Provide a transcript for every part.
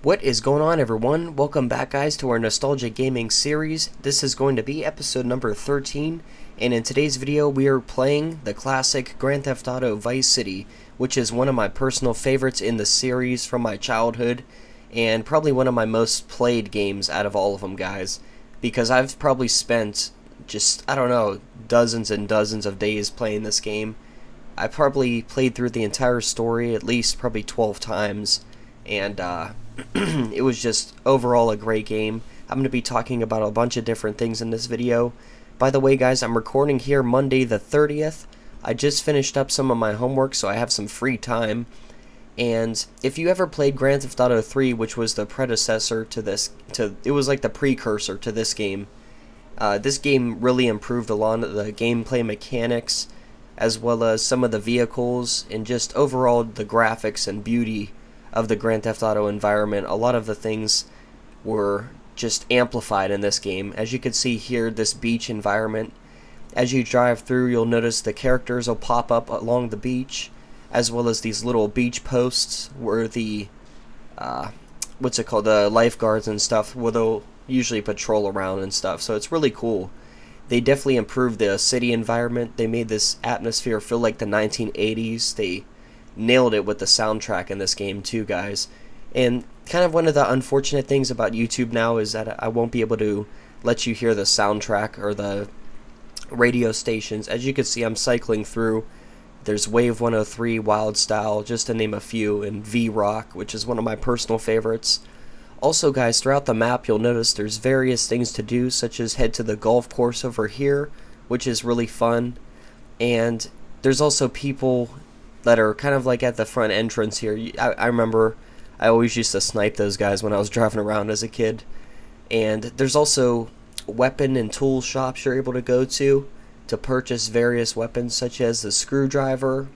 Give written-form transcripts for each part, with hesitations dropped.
What is going on, everyone? Welcome back, guys, to our nostalgia gaming series. This is going to be episode number 13, and in today's video we are playing the classic Grand Theft Auto Vice City, which is one of my personal favorites in the series from my childhood, and probably one of my most played games out of all of them, guys, because I've probably spent just, I don't know, dozens and dozens of days playing this game. I probably played through the entire story at least probably 12 times, and it was just overall a great game. I'm going to be talking about a bunch of different things in this video. By the way, guys, I'm recording here Monday the 30th. I just finished up some of my homework, so I have some free time. And if you ever played Grand Theft Auto 3, which was the predecessor to this, it was like the precursor to this game. This game really improved a lot of the gameplay mechanics, as well as some of the vehicles, and just overall the graphics and beauty of the Grand Theft Auto environment. A lot of the things were just amplified in this game. As you can see here, this beach environment, as you drive through, you'll notice the characters will pop up along the beach, as well as these little beach posts where the the lifeguards and stuff, where they'll usually patrol around and stuff. So it's really cool. They definitely improved the city environment. They made this atmosphere feel like the 1980s. They nailed it with the soundtrack in this game too, guys. And kind of one of the unfortunate things about YouTube now is that I won't be able to let you hear the soundtrack or the radio stations. As you can see, I'm cycling through. There's Wave 103, Wild Style, just to name a few, and V-Rock, which is one of my personal favorites. Also, guys, throughout the map, you'll notice there's various things to do, such as head to the golf course over here, which is really fun. And there's also people that are kind of like at the front entrance here. I remember I always used to snipe those guys when I was driving around as a kid. And there's also weapon and tool shops you're able to go to purchase various weapons, such as the screwdriver,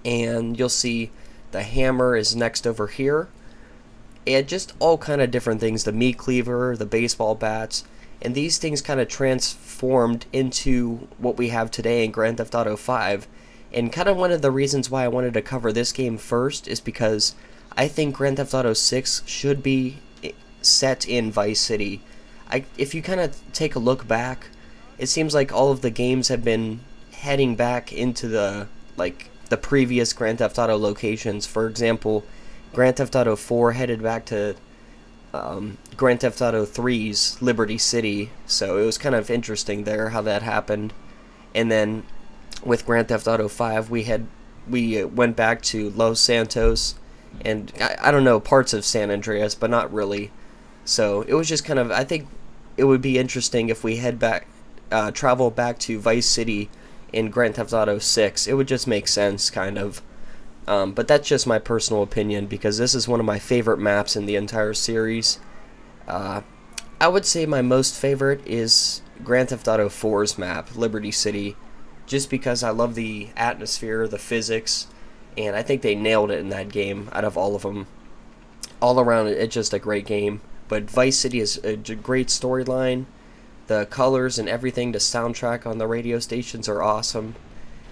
and you'll see the hammer is next over here, and just all kind of different things, the meat cleaver, the baseball bats, and these things kind of transformed into what we have today in Grand Theft Auto 5. And kind of one of the reasons why I wanted to cover this game first is because I think Grand Theft Auto 6 should be set in Vice City. If you kind of take a look back, it seems like all of the games have been heading back into the previous Grand Theft Auto locations. For example, Grand Theft Auto 4 headed back to Grand Theft Auto 3's Liberty City, so it was kind of interesting there how that happened. And then with Grand Theft Auto 5, we went back to Los Santos, and I don't know, parts of San Andreas, but not really. So it was just kind of, I think it would be interesting if we travel back to Vice City in Grand Theft Auto 6. It would just make sense, kind of. But that's just my personal opinion, because this is one of my favorite maps in the entire series. I would say my most favorite is Grand Theft Auto 4's map, Liberty City, just because I love the atmosphere, the physics, and I think they nailed it in that game out of all of them. All around, it's just a great game. But Vice City is a great storyline. The colors and everything, the soundtrack on the radio stations are awesome.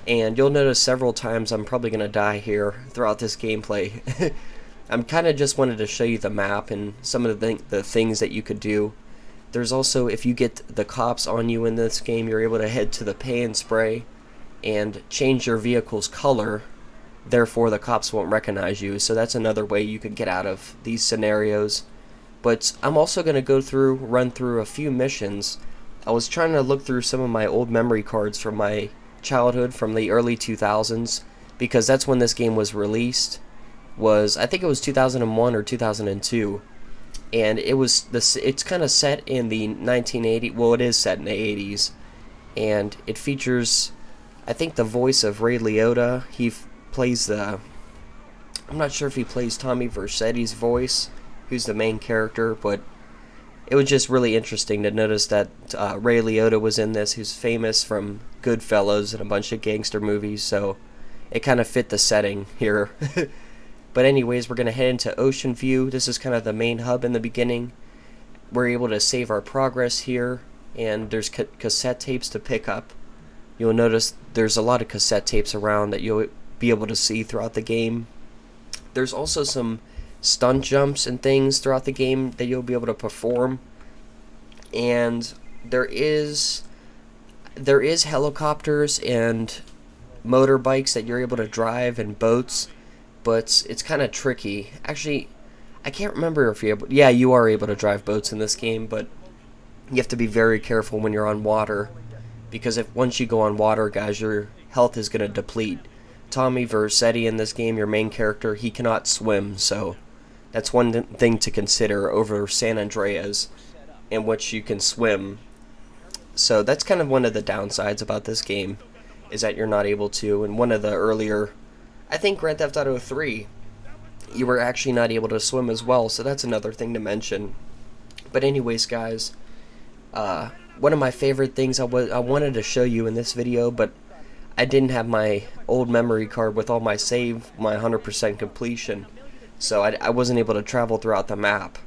And you'll notice several times I'm probably going to die here throughout this gameplay. I'm kind of just wanted to show you the map and some of the things that you could do. There's also, if you get the cops on you in this game, you're able to head to the pay and spray and change your vehicle's color. Therefore, the cops won't recognize you. So that's another way you could get out of these scenarios. But I'm also going to run through a few missions. I was trying to look through some of my old memory cards from my childhood from the early 2000s, because that's when this game was released. I think it was 2001 or 2002. And it's kind of set in the 1980s, well, it is set in the 80s, and it features, I think, the voice of Ray Liotta. He plays I'm not sure if he plays Tommy Vercetti's voice, who's the main character, but it was just really interesting to notice that Ray Liotta was in this, who's famous from Goodfellas and a bunch of gangster movies, so it kind of fit the setting here. But anyways, we're going to head into Ocean View. This is kind of the main hub in the beginning. We're able to save our progress here, and there's cassette tapes to pick up. You'll notice there's a lot of cassette tapes around that you'll be able to see throughout the game. There's also some stunt jumps and things throughout the game that you'll be able to perform. And there is helicopters and motorbikes that you're able to drive, and boats, but it's kind of tricky. Actually, I can't remember if you're able. Yeah, you are able to drive boats in this game, but you have to be very careful when you're on water, because if once you go on water, guys, your health is going to deplete. Tommy Vercetti in this game, your main character, he cannot swim, so that's one thing to consider over San Andreas, in which you can swim. So that's kind of one of the downsides about this game, is that you're not able to. And one of the earlier, I think Grand Theft Auto 3, you were actually not able to swim as well, so that's another thing to mention. But anyways, guys, one of my favorite things I wanted to show you in this video, but I didn't have my old memory card with all my save, my 100% completion, so I wasn't able to travel throughout the map.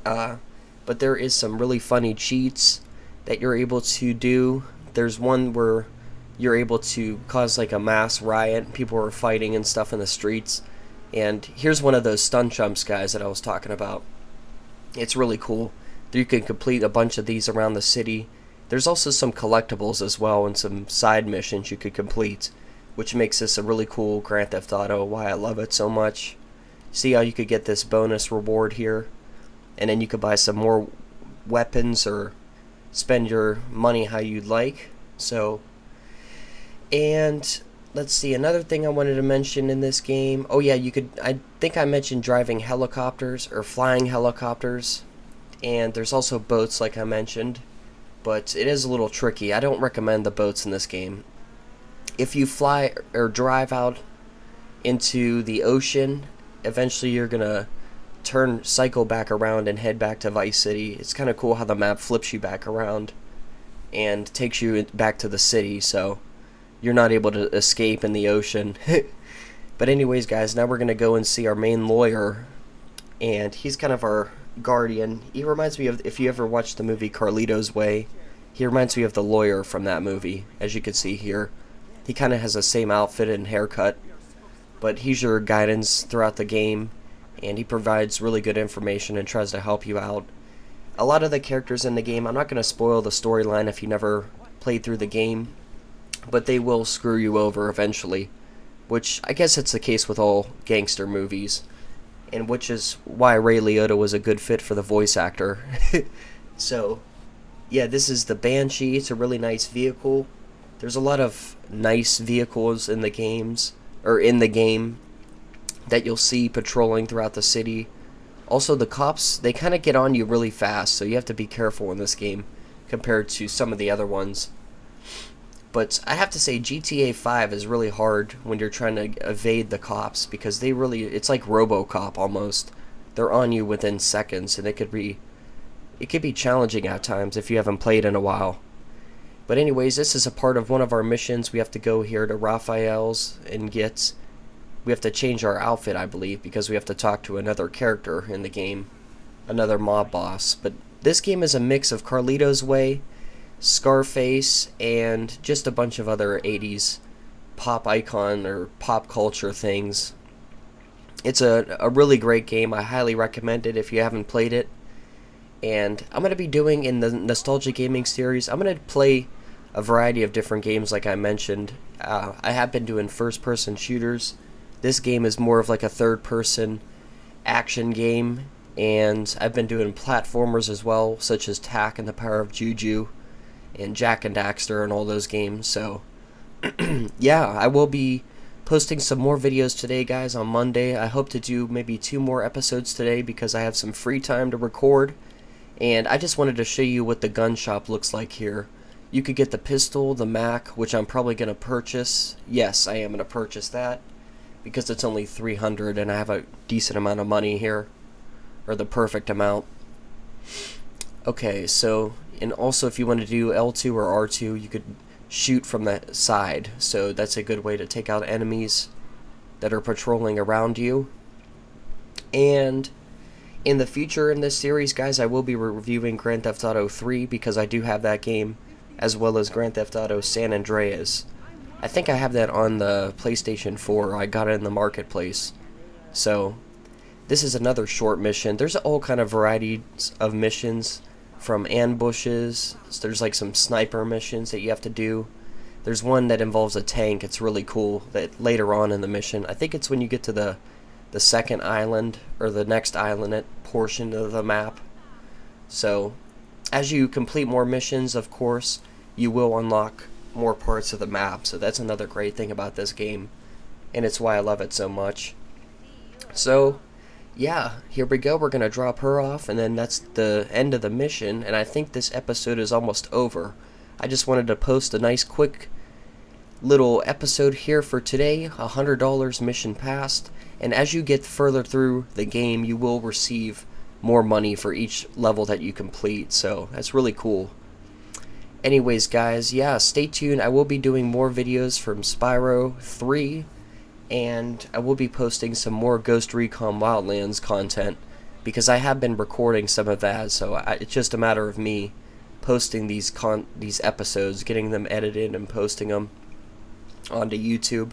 But there is some really funny cheats that you're able to do. There's one where you're able to cause like a mass riot. People are fighting and stuff in the streets. And here's one of those stunt jumps, guys, that I was talking about. It's really cool. You can complete a bunch of these around the city. There's also some collectibles as well, and some side missions you could complete, which makes this a really cool Grand Theft Auto, why I love it so much. See how you could get this bonus reward here, and then you could buy some more weapons or spend your money how you'd like. So, and let's see, another thing I wanted to mention in this game. Oh yeah, you could, I think I mentioned driving helicopters or flying helicopters, and there's also boats like I mentioned, but it is a little tricky. I don't recommend the boats in this game. If you fly or drive out into the ocean, eventually you're gonna cycle back around and head back to Vice City. It's kind of cool how the map flips you back around and takes you back to the city, so you're not able to escape in the ocean. But anyways, guys, now we're gonna go and see our main lawyer, and he's kind of our guardian. He reminds me of, if you ever watched the movie Carlito's Way, he reminds me of the lawyer from that movie, as you can see here. He kind of has the same outfit and haircut, but he's your guidance throughout the game, and he provides really good information and tries to help you out. A lot of the characters in the game, I'm not going to spoil the storyline if you never played through the game, but they will screw you over eventually, which I guess it's the case with all gangster movies, and which is why Ray Liotta was a good fit for the voice actor. So, yeah, this is the Banshee. It's a really nice vehicle. There's a lot of nice vehicles in the games, or in the game, that you'll see patrolling throughout the city. Also, the cops, they kind of get on you really fast, so you have to be careful in this game compared to some of the other ones. But I have to say, GTA 5 is really hard when you're trying to evade the cops, because they really, it's like RoboCop almost. They're on you within seconds, and it could be challenging at times if you haven't played in a while. But anyways, this is a part of one of our missions. We have to go here to Raphael's and we have to change our outfit, I believe, because we have to talk to another character in the game, another mob boss. But this game is a mix of Carlito's Way, Scarface, and just a bunch of other 80s pop icon or pop culture things. It's a really great game. I highly recommend it if you haven't played it. And I'm going to be doing, in the Nostalgia Gaming series, I'm going to play a variety of different games like I mentioned. I have been doing first-person shooters. This game is more of like a third-person action game, and I've been doing platformers as well, such as Tak and the Power of Juju, and Jak and Daxter and all those games. So, yeah, I will be posting some more videos today, guys, on Monday. I hope to do maybe 2 more episodes today because I have some free time to record. And I just wanted to show you what the gun shop looks like here. You could get the pistol, the Mac, which I'm probably going to purchase. Yes, I am going to purchase that, because it's only $300 and I have a decent amount of money here, or the perfect amount. Okay, so, and also if you want to do L2 or R2, you could shoot from the side, so that's a good way to take out enemies that are patrolling around you. And in the future in this series, guys, I will be reviewing Grand Theft Auto 3, because I do have that game, as well as Grand Theft Auto San Andreas. I think I have that on the PlayStation 4. I got it in the marketplace. So, This is another short mission. There's all kind of varieties of missions, from ambushes. There's like some sniper missions that you have to do. There's one that involves a tank. It's really cool. That later on in the mission, I think it's when you get to the second island or the next island portion of the map. So as you complete more missions, of course, you will unlock more parts of the map. So that's another great thing about this game, and it's why I love it so much. So yeah, here we go. We're gonna drop her off, and then that's the end of the mission, and I think this episode is almost over. I just wanted to post a nice quick little episode here for today. $100 mission passed, and as you get further through the game, you will receive more money for each level that you complete, so that's really cool. Anyways, guys, yeah, stay tuned. I will be doing more videos from Spyro 3, and I will be posting some more Ghost Recon Wildlands content, because I have been recording some of that, so it's just a matter of me posting these episodes, getting them edited and posting them onto YouTube.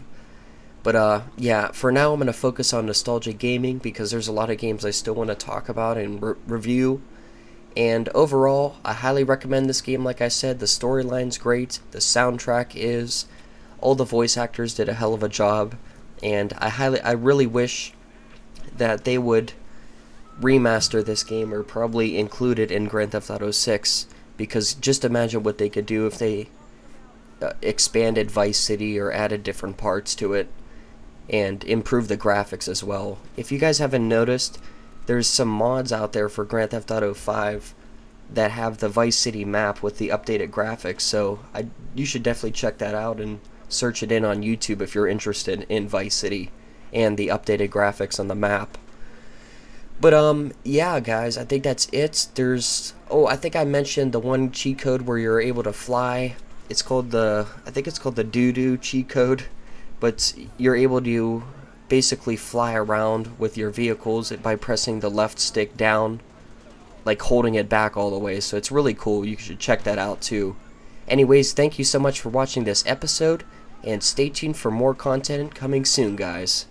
But yeah, for now I'm going to focus on nostalgia gaming, because there's a lot of games I still want to talk about and review. And overall, I highly recommend this game. Like I said, the storyline's great, the soundtrack is, all the voice actors did a hell of a job, and I really wish that they would remaster this game, or probably include it in Grand Theft Auto 6, because just imagine what they could do if they expanded Vice City or added different parts to it, and improved the graphics as well. If you guys haven't noticed, there's some mods out there for Grand Theft Auto 5 that have the Vice City map with the updated graphics, so you should definitely check that out and search it in on YouTube if you're interested in Vice City and the updated graphics on the map. But yeah, guys, I think that's it. I think I mentioned the one cheat code where you're able to fly. It's called I think it's called the doo-doo cheat code, but you're able to basically fly around with your vehicles by pressing the left stick down, like holding it back all the way. So it's really cool. You should check that out too. Anyways, thank you so much for watching this episode, and stay tuned for more content coming soon, guys.